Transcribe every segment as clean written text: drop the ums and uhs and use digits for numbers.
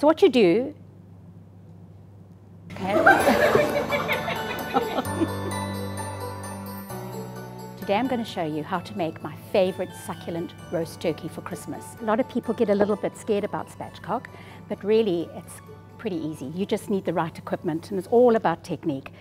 So what you do, okay. Today I'm going to show you how to make my favorite succulent roast turkey for Christmas. A lot of people get a little bit scared about spatchcock, but really it's pretty easy. You just need the right equipment and it's all about technique.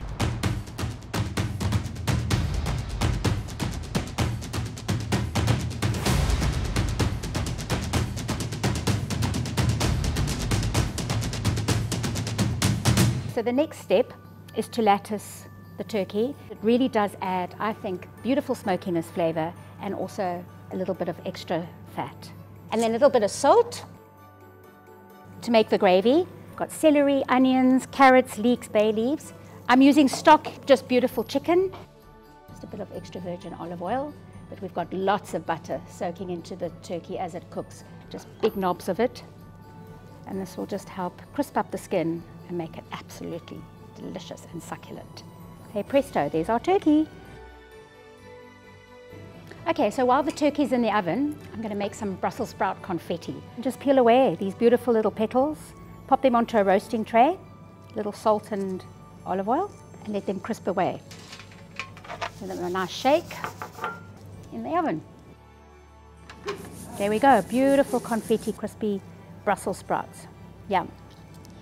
So the next step is to lattice the turkey. It really does add, I think, beautiful smokiness flavor and also a little bit of extra fat. And then a little bit of salt to make the gravy. Got celery, onions, carrots, leeks, bay leaves. I'm using stock, just beautiful chicken. Just a bit of extra virgin olive oil, but we've got lots of butter soaking into the turkey as it cooks. Just big knobs of it. And this will just help crisp up the skin and make it absolutely delicious and succulent. Hey presto, there's our turkey. Okay, so while the turkey's in the oven, I'm going to make some Brussels sprout confetti. Just peel away these beautiful little petals, pop them onto a roasting tray, little salt and olive oil, and let them crisp away. Give them a nice shake in the oven. There we go, beautiful confetti crispy Brussels sprouts. Yum.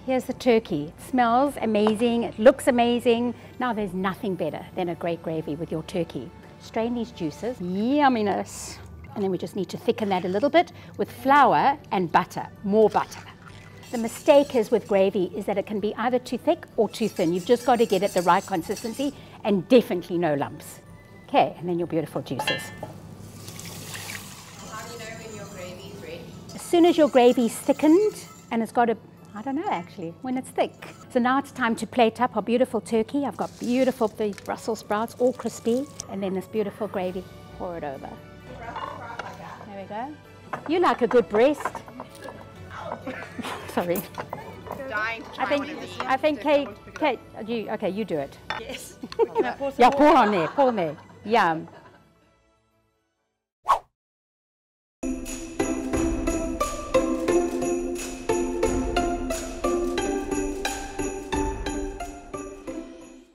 Here's the turkey. It smells amazing, it looks amazing. Now there's nothing better than a great gravy with your turkey. Strain these juices, yumminess. And then we just need to thicken that a little bit with flour and butter, more butter. The mistake is with gravy is that it can be either too thick or too thin. You've just got to get it the right consistency and definitely no lumps. Okay, and then your beautiful juices. How do you know when your gravy's ready? As soon as your gravy's thickened and it's got a, I don't know actually, when it's thick. So now it's time to plate up our beautiful turkey. I've got beautiful these Brussels sprouts, all crispy, and then this beautiful gravy. Pour it over. There we go. You like a good breast. Sorry. Dying to try one of these. I think Kate, you do it. Yes. Yeah, pour on there, pour on there. Yum.